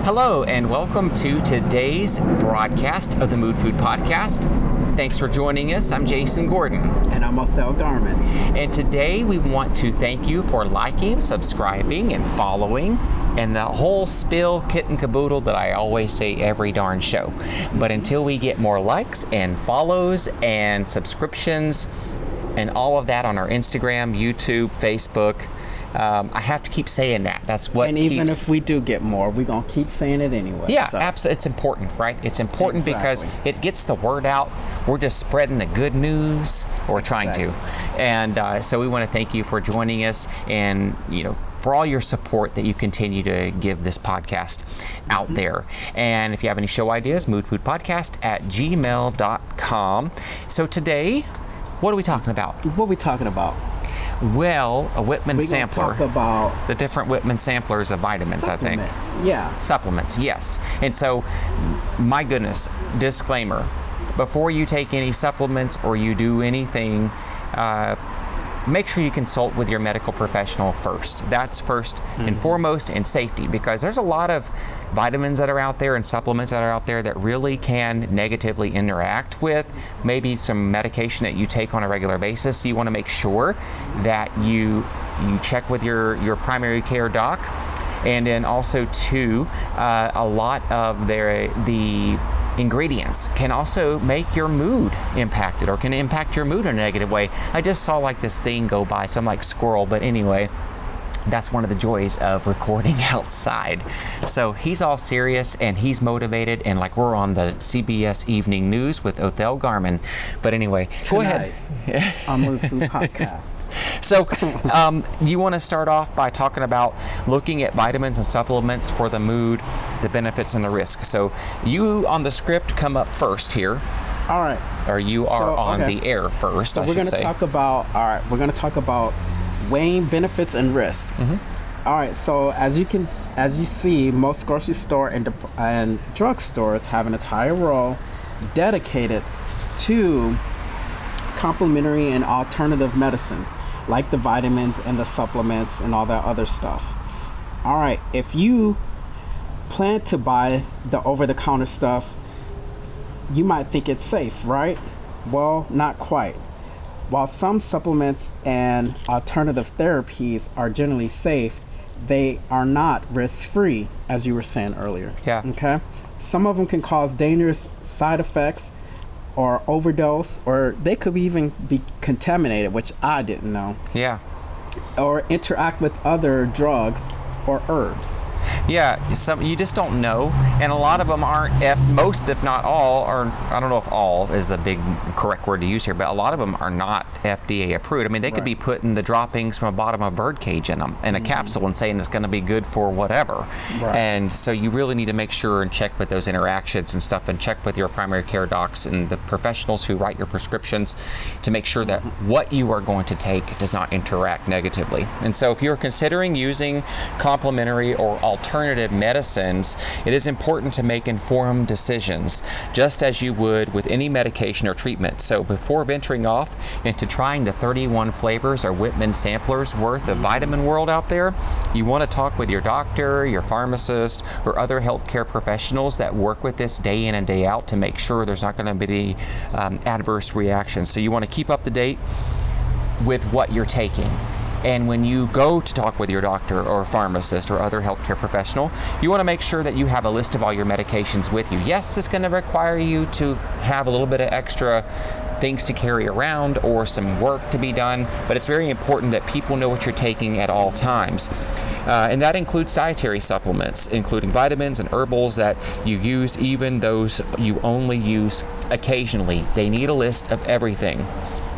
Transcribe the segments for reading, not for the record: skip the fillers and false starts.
Hello and welcome to today's broadcast of the Mood Food Podcast. Thanks for joining us. I'm Jason Gordon. And I'm Garmin. And today we want to thank you for liking, subscribing, and following, and the whole spill, kit and caboodle that I always say every darn show. But until we get more likes and follows and subscriptions and all of that on our Instagram, YouTube, Facebook, I have to keep saying that. That's what. And even if we do get more, we're gonna keep saying it anyway. Yeah, so. Absolutely. It's important, right? It's important because it gets the word out. We're just spreading the good news, or we're trying to. And so we want to thank you for joining us, and for all your support that you continue to give this podcast out there. And if you have any show ideas, moodfoodpodcast@gmail.com. So today, what are we talking about? Well, a Whitman sampler. Talk about the different Whitman samplers of vitamins, I think. Yeah. Supplements, yes. And so, my goodness, disclaimer. Before you take any supplements or you do anything, make sure you consult with your medical professional first. That's first and foremost, and safety, because there's a lot of vitamins that are out there and supplements that are out there that really can negatively interact with maybe some medication that you take on a regular basis. You want to make sure that you check with your primary care doc. And then also too, a lot of the ingredients can also make your mood impacted, or can impact your mood in a negative way. I just saw this thing go by, so I'm like squirrel, but anyway, that's one of the joys of recording outside. So he's all serious and he's motivated, and we're on the CBS Evening News with Othel Garmin. But anyway, go ahead. On Moodfood Podcast. So you want to start off by talking about looking at vitamins and supplements for the mood, the benefits and the risks. So you on the script come up first here. All right. Or you are on the air first, so I we're should going to say. we're going to talk about weighing benefits and risks. All right, so as you see, most grocery store and drugstores have an entire row dedicated to complementary and alternative medicines, like the vitamins and the supplements and all that other stuff. All right, if you plan to buy the over-the-counter stuff, you might think it's safe, right? Well, not quite. While some supplements and alternative therapies are generally safe, they are not risk-free, as you were saying earlier. Yeah. Okay? Some of them can cause dangerous side effects or overdose, or they could even be contaminated, which I didn't know. Yeah. Or interact with other drugs or herbs. Yeah, you just don't know, and a lot of them aren't. Most, if not all, are. I don't know if all is the big correct word to use here, but a lot of them are not FDA approved. I mean, they could be putting the droppings from the bottom of a bird cage in them in a capsule and saying it's going to be good for whatever. Right. And so you really need to make sure and check with those interactions and stuff, and check with your primary care docs and the professionals who write your prescriptions to make sure that what you are going to take does not interact negatively. And so if you're considering using complementary or alternative medicines, it is important to make informed decisions, just as you would with any medication or treatment. So before venturing off into trying the 31 flavors or Whitman samplers worth of vitamin world out there, you want to talk with your doctor, your pharmacist, or other healthcare professionals that work with this day in and day out to make sure there's not going to be any adverse reactions. So you want to keep up to date with what you're taking. And when you go to talk with your doctor or pharmacist or other healthcare professional, you want to make sure that you have a list of all your medications with you. Yes, it's going to require you to have a little bit of extra things to carry around or some work to be done, but it's very important that people know what you're taking at all times. And that includes dietary supplements, including vitamins and herbals that you use, even those you only use occasionally. They need a list of everything.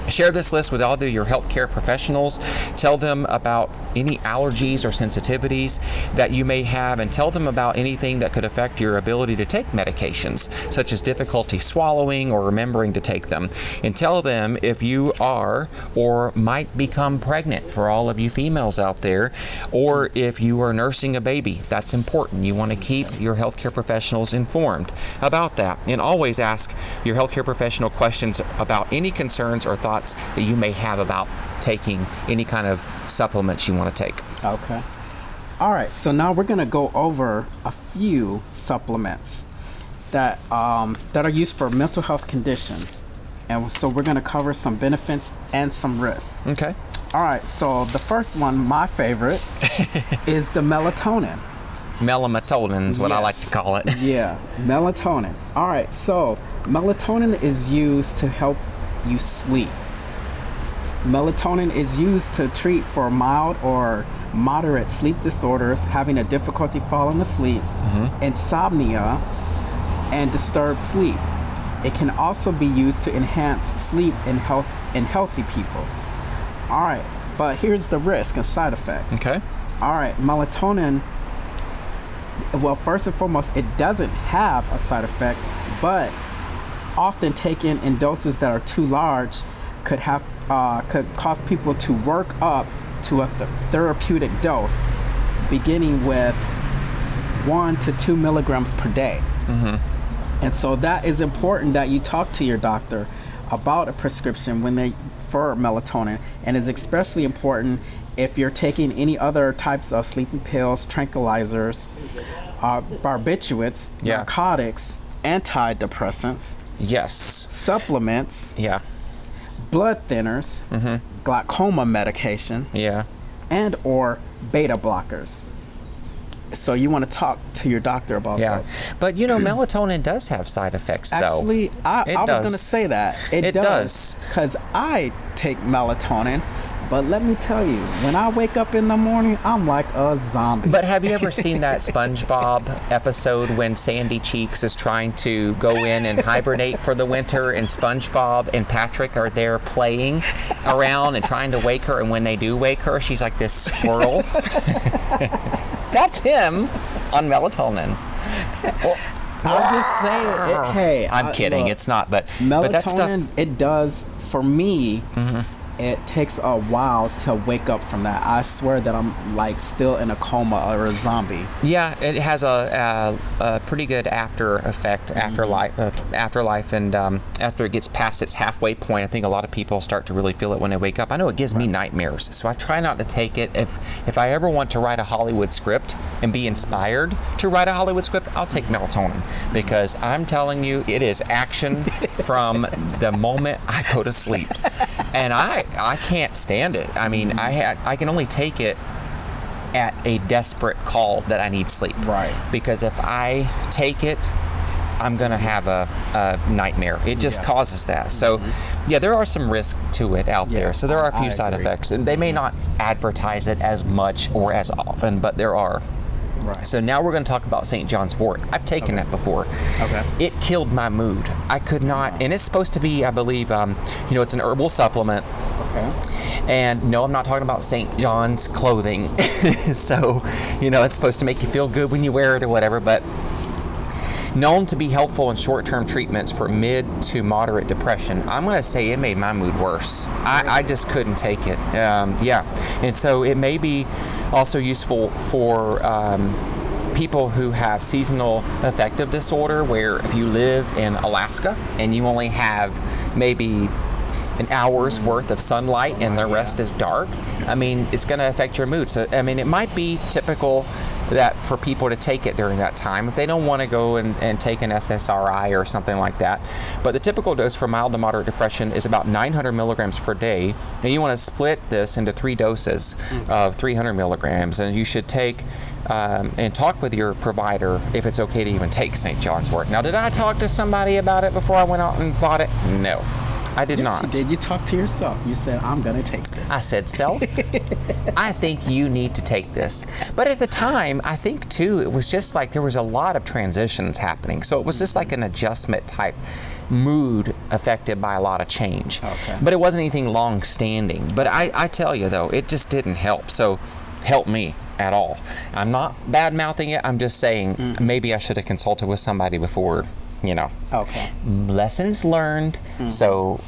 Share this list with all of your healthcare professionals. Tell them about any allergies or sensitivities that you may have, and tell them about anything that could affect your ability to take medications, such as difficulty swallowing or remembering to take them. And tell them if you are or might become pregnant, for all of you females out there, or if you are nursing a baby. That's important. You want to keep your healthcare professionals informed about that. And always ask your healthcare professional questions about any concerns or thoughts that you may have about taking any kind of supplements you want to take. Okay. All right, so now we're going to go over a few supplements that are used for mental health conditions. And so we're going to cover some benefits and some risks. Okay. All right, so the first one, my favorite, is the melatonin. Melatonin is what I like to call it. Yeah, melatonin. All right, so melatonin is used to help you sleep. Melatonin is used to treat for mild or moderate sleep disorders, having a difficulty falling asleep, insomnia, and disturbed sleep. It can also be used to enhance sleep in healthy people. All right, but here's the risk and side effects. Okay. All right, melatonin, well, first and foremost, it doesn't have a side effect, but often taken in doses that are too large could cause people to work up to a therapeutic dose, beginning with 1 to 2 milligrams per day. And so that is important that you talk to your doctor about a prescription for melatonin, and it's especially important if you're taking any other types of sleeping pills, tranquilizers, barbiturates, narcotics, antidepressants, supplements, blood thinners, glaucoma medication, and or beta blockers. So you want to talk to your doctor about those. But melatonin does have side effects, though. Actually, I was going to say that. It does. Because I take melatonin, but let me tell you, when I wake up in the morning, I'm like a zombie. But have you ever seen that SpongeBob episode when Sandy Cheeks is trying to go in and hibernate for the winter, and SpongeBob and Patrick are there playing around and trying to wake her, and when they do wake her, she's like this squirrel? That's him on melatonin. I'm just saying. Hey, I'm kidding. Look, it's not, but melatonin, but that stuff, it does for me. It takes a while to wake up from that. I swear that I'm like still in a coma or a zombie. Yeah, it has a pretty good after effect, afterlife, and after it gets past its halfway point, I think a lot of people start to really feel it when they wake up. I know it gives me nightmares, so I try not to take it. If I ever want to write a Hollywood script and be inspired to write a Hollywood script, I'll take melatonin, because I'm telling you, it is action from the moment I go to sleep. And I can't stand it. I mean, I can only take it at a desperate call that I need sleep. Right. Because if I take it, I'm going to have a nightmare. It just causes that. So, there are some risks to it out there. So there are a few side effects. And they may not advertise it as much or as often, but there are. Right. So now we're going to talk about St. John's wort. I've taken that before. Okay. It killed my mood. I could not, and it's supposed to be, I believe, it's an herbal supplement. Okay. And no, I'm not talking about St. John's clothing. So, it's supposed to make you feel good when you wear it or whatever, but known to be helpful in short-term treatments for mid to moderate depression. I'm going to say it made my mood worse. I just couldn't take it. And so it may be also useful for people who have seasonal affective disorder, where if you live in Alaska and you only have maybe an hour's worth of sunlight and the rest is dark, it's going to affect your mood. So, it might be typical that for people to take it during that time if they don't want to go and take an SSRI or something like that. But the typical dose for mild to moderate depression is about 900 milligrams per day, and you want to split this into 3 doses of 300 milligrams, and you should take and talk with your provider if it's okay to even take St. John's wort. Now, did I talk to somebody about it before I went out and bought it? No. I did not. You did. You talked to yourself. You said, I'm going to take this. I said, self, I think you need to take this. But at the time, I think, too, it was just like there was a lot of transitions happening. So it was just like an adjustment type mood affected by a lot of change. Okay. But it wasn't anything long-standing. But I tell you, though, it just didn't help. So help me at all. I'm not bad-mouthing it. I'm just saying maybe I should have consulted with somebody before. Okay. Lessons learned. So,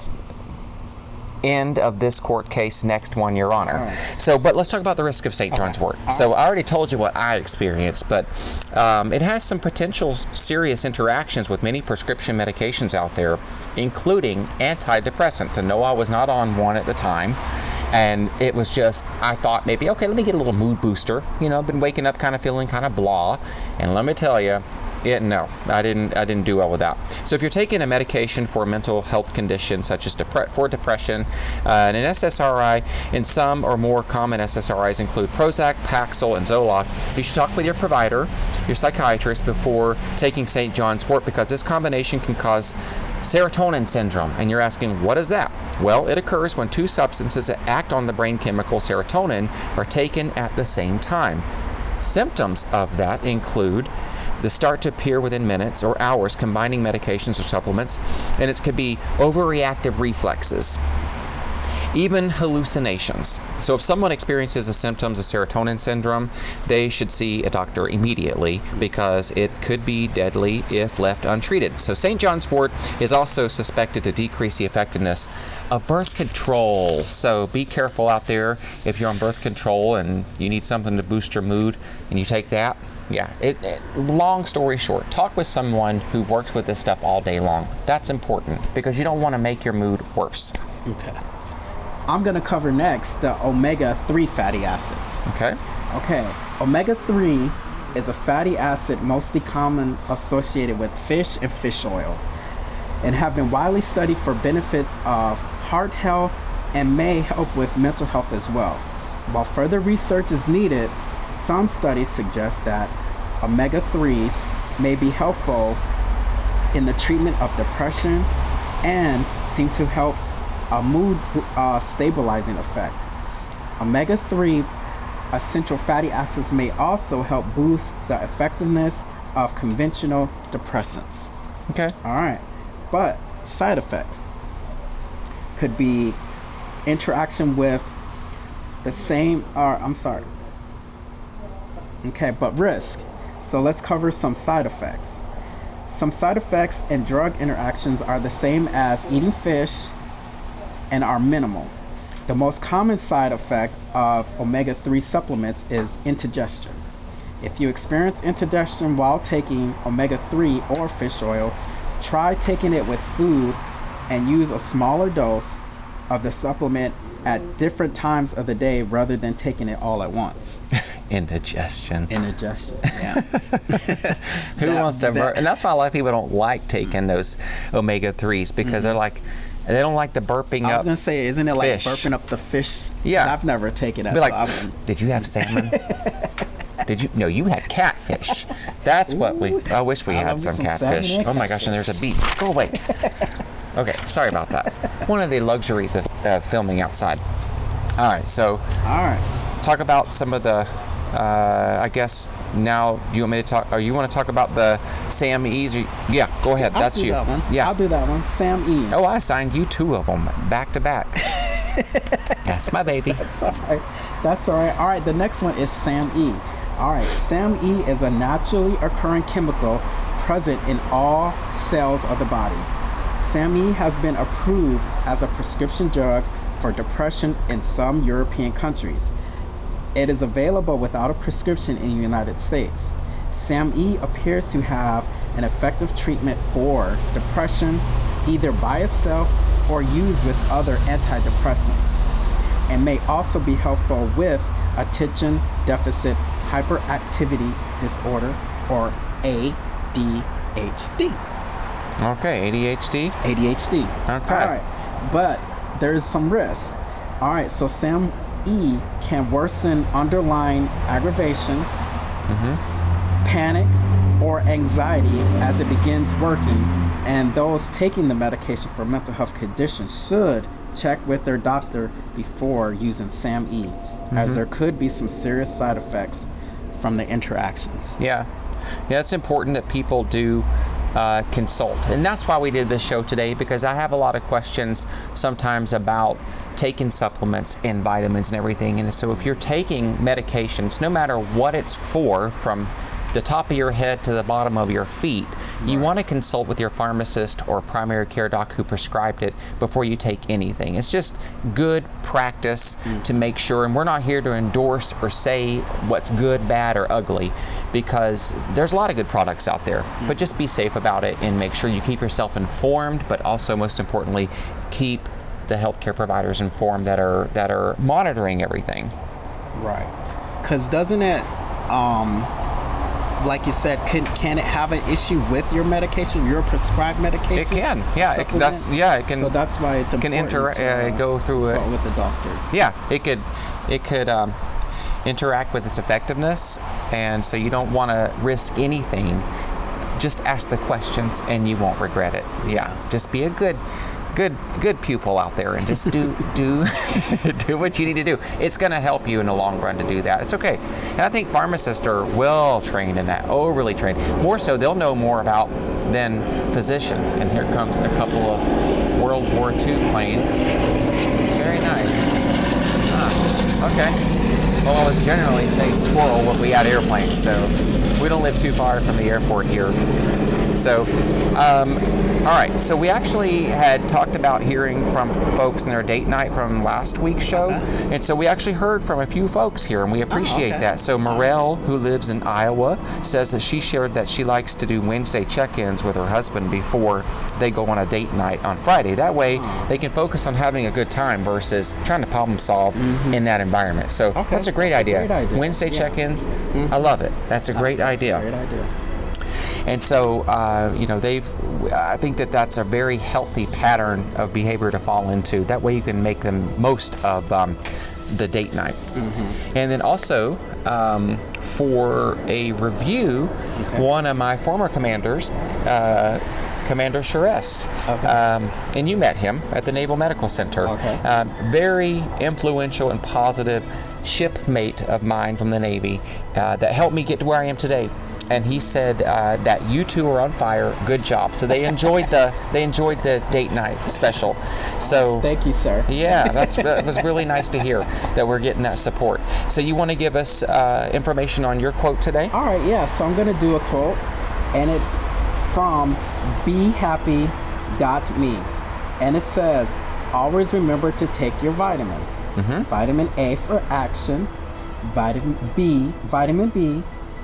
end of this court case. Next one, Your Honor. Right. So, but let's talk about the risk of St. John's wort. So, I already told you what I experienced, but it has some potential serious interactions with many prescription medications out there, including antidepressants. And no, I was not on one at the time. And it was just, I thought maybe, okay, let me get a little mood booster. You know, I've been waking up kind of feeling kind of blah. And let me tell you, no, I didn't do well with that. So if you're taking a medication for a mental health condition such as for depression, and an SSRI, and some or more common SSRIs include Prozac, Paxil, and Zoloft, you should talk with your provider, your psychiatrist, before taking St. John's wort, because this combination can cause serotonin syndrome. And you're asking, what is that? Well, it occurs when two substances that act on the brain chemical serotonin are taken at the same time. Symptoms of that include the start to appear within minutes or hours combining medications or supplements, and it could be overreactive reflexes, even hallucinations. So if someone experiences the symptoms of serotonin syndrome, they should see a doctor immediately, because it could be deadly if left untreated. So St. John's wort is also suspected to decrease the effectiveness of birth control. So be careful out there if you're on birth control and you need something to boost your mood and you take that. Yeah, long story short, talk with someone who works with this stuff all day long. That's important, because you don't want to make your mood worse. Okay. I'm going to cover next the omega-3 fatty acids. Okay. Omega-3 is a fatty acid mostly common associated with fish and fish oil, and have been widely studied for benefits of heart health and may help with mental health as well. While further research is needed, some studies suggest that omega-3s may be helpful in the treatment of depression and seem to help a mood stabilizing effect. Omega-3 essential fatty acids may also help boost the effectiveness of conventional depressants. Okay. All right. But side effects could be interaction with the same, but risk. So let's cover some side effects. Some side effects and drug interactions are the same as eating fish and are minimal. The most common side effect of omega-3 supplements is indigestion. If you experience indigestion while taking omega-3 or fish oil, try taking it with food and use a smaller dose of the supplement at different times of the day rather than taking it all at once. Indigestion, yeah. Who wants to burp? And that's why a lot of people don't like taking those omega-3s, because they're like, they don't like the burping up. I was going to say, isn't it like fish. burping up the fish? Yeah. I've never taken that. Be like, did you have salmon? Did you? No, you had catfish. That's what I wish we had some catfish. Oh my gosh, and there's a bee. Go away. Okay, sorry about that. One of the luxuries of filming outside. All right, so. All right. Talk about some of the, I guess, now, do you want me to talk, or you want to talk about the Sam E's? Yeah, go ahead. I'll That's do you. That one. Yeah. I'll do that one. Sam E. Oh, I signed you 2 of them back to back. That's my baby. That's all right. All right, the next one is Sam E. All right, Sam E is a naturally occurring chemical present in all cells of the body. Sam E has been approved as a prescription drug for depression in some European countries. It is available without a prescription in the United States. Sam E appears to have an effective treatment for depression, either by itself or used with other antidepressants, and may also be helpful with attention deficit hyperactivity disorder, or ADHD. Okay, ADHD? ADHD. Okay. All right, but there's some risk. All right, so Sam E can worsen underlying aggravation, panic, or anxiety as it begins working, and those taking the medication for mental health conditions should check with their doctor before using Sam E, as there could be some serious side effects from the interactions. Yeah, it's important that people do consult, and that's why we did this show today, because I have a lot of questions sometimes about taking supplements and vitamins and everything. And so if you're taking medications, no matter what it's for, from the top of your head to the bottom of your feet, you want to consult with your pharmacist or primary care doc who prescribed it before you take anything. It's just good practice to make sure, and we're not here to endorse or say what's good, bad, or ugly, because there's a lot of good products out there, but just be safe about it and make sure you keep yourself informed, but also most importantly, keep the healthcare providers informed that are monitoring everything. Right. Because doesn't it, like you said, can it have an issue with your medication, your prescribed medication? It can, yeah. It can. So that's why it's important to go through it with the doctor. Yeah, it could interact with its effectiveness, and so you don't want to risk anything. Just ask the questions, and you won't regret it. Yeah, just be a good pupil out there, and just do do what you need to do. It's going to help you in the long run to do that. It's okay. And I think pharmacists are well trained in that, overly trained. More so, they'll know more about than physicians. And here comes a couple of World War II planes. Very nice. Okay. Well, I was generally say squirrel when we had airplanes, so we don't live too far from the airport here. So, all right. So we actually had talked about hearing from folks in their date night from last week's show. Okay. And so we actually heard from a few folks here, and we appreciate that. So Morel, who lives in Iowa, says that she shared that she likes to do Wednesday check-ins with her husband before they go on a date night on Friday. That way they can focus on having a good time versus trying to problem solve in that environment. So that's a great idea. Wednesday check-ins, I love it. That's a great idea. Great idea. And so, I think that's a very healthy pattern of behavior to fall into. That way you can make the most of the date night. And then also, for a review, one of my former commanders, Commander Charest, and you met him at the Naval Medical Center. Very influential and positive shipmate of mine from the Navy that helped me get to where I am today. And he said that you two are on fire. Good job. So they enjoyed the date night special. So thank you, sir. Yeah, that was really nice to hear that we're getting that support. So you want to give us information on your quote today? All right. Yeah. So I'm going to do a quote, and it's from behappy.me, and it says, "Always remember to take your vitamins. Vitamin A for action, vitamin B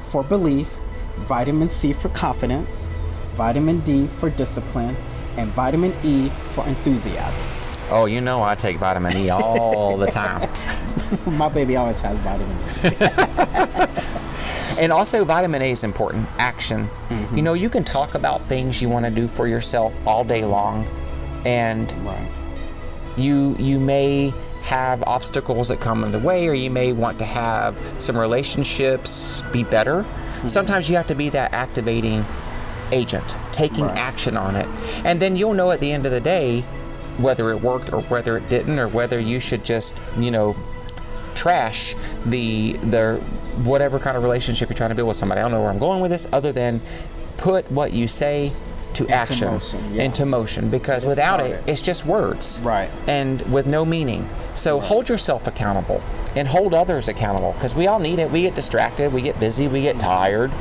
for belief, vitamin C for confidence, vitamin D for discipline, and vitamin E for enthusiasm." Oh, you know I take vitamin E all the time. My baby always has vitamin E. And also vitamin A is important. Action. You know, you can talk about things you want to do for yourself all day long, and you may have obstacles that come in the way, or you may want to have some relationships be better. Sometimes you have to be that activating agent, taking action on it. And then you'll know at the end of the day whether it worked or whether it didn't, or whether you should just, trash the whatever kind of relationship you're trying to build with somebody. I don't know where I'm going with this, other than put what you say to action, into motion, because without it, it's just words, and with no meaning. So hold yourself accountable and hold others accountable, because we all need it. We get distracted, we get busy, we get tired,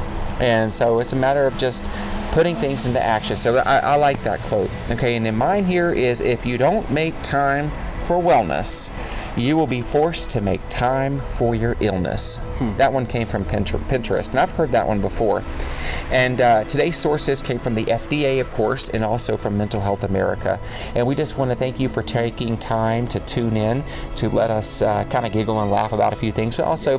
and so it's a matter of just putting things into action. So I like that quote. Okay, and then mine here is, if you don't make time for wellness, you will be forced to make time for your illness. That one came from Pinterest, and I've heard that one before. And today's sources came from the FDA, of course, and also from Mental Health America. And we just want to thank you for taking time to tune in, to let us kind of giggle and laugh about a few things, but also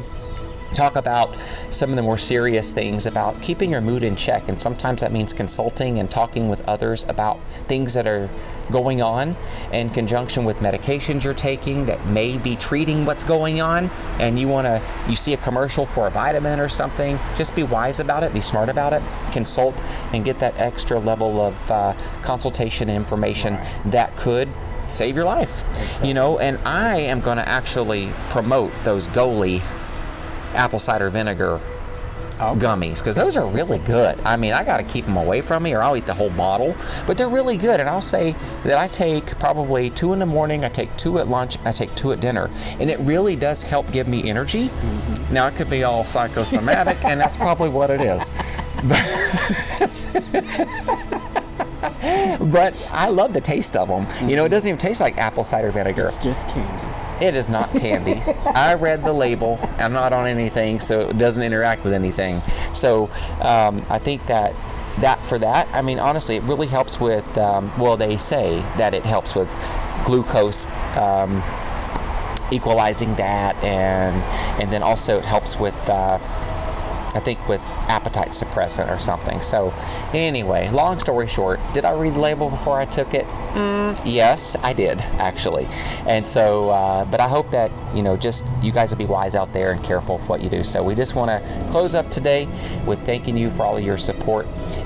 talk about some of the more serious things about keeping your mood in check. And sometimes that means consulting and talking with others about things that are going on in conjunction with medications you're taking that may be treating what's going on, and you see a commercial for a vitamin or something, just be wise about it, be smart about it, consult, and get that extra level of consultation and information that could save your life. And I am going to actually promote those Goli apple cider vinegar gummies, because those are really good. I mean, I got to keep them away from me, or I'll eat the whole bottle, but they're really good. And I'll say that I take probably 2 in the morning, I take 2 at lunch, I take 2 at dinner, and it really does help give me energy. Now, it could be all psychosomatic, and that's probably what it is. But I love the taste of them. It doesn't even taste like apple cider vinegar. It's just candy. It is not candy. I read the label. I'm not on anything, so it doesn't interact with anything. So I think that I mean, honestly, it really helps with, they say that it helps with glucose, equalizing that, and then also it helps with I think with appetite suppressant or something. So anyway, long story short, did I read the label before I took it? Yes, I did, actually. And so, but I hope that, just you guys will be wise out there and careful with what you do. So we just want to close up today with thanking you for all of your support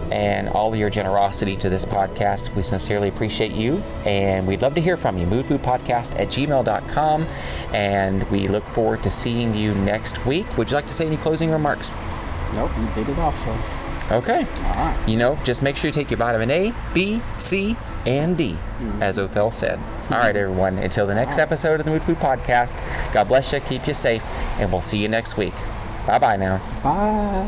and all of your generosity to this podcast. We sincerely appreciate you, and we'd love to hear from you. moodfoodpodcast@gmail.com, and we look forward to seeing you next week. Would you like to say any closing remarks? Nope, you did it all for us. Okay. All right. Just make sure you take your vitamin A, B, C, and D, as Othel said. All right, everyone. Until the next episode of the Mood Food Podcast, God bless you, keep you safe, and we'll see you next week. Bye-bye now. Bye.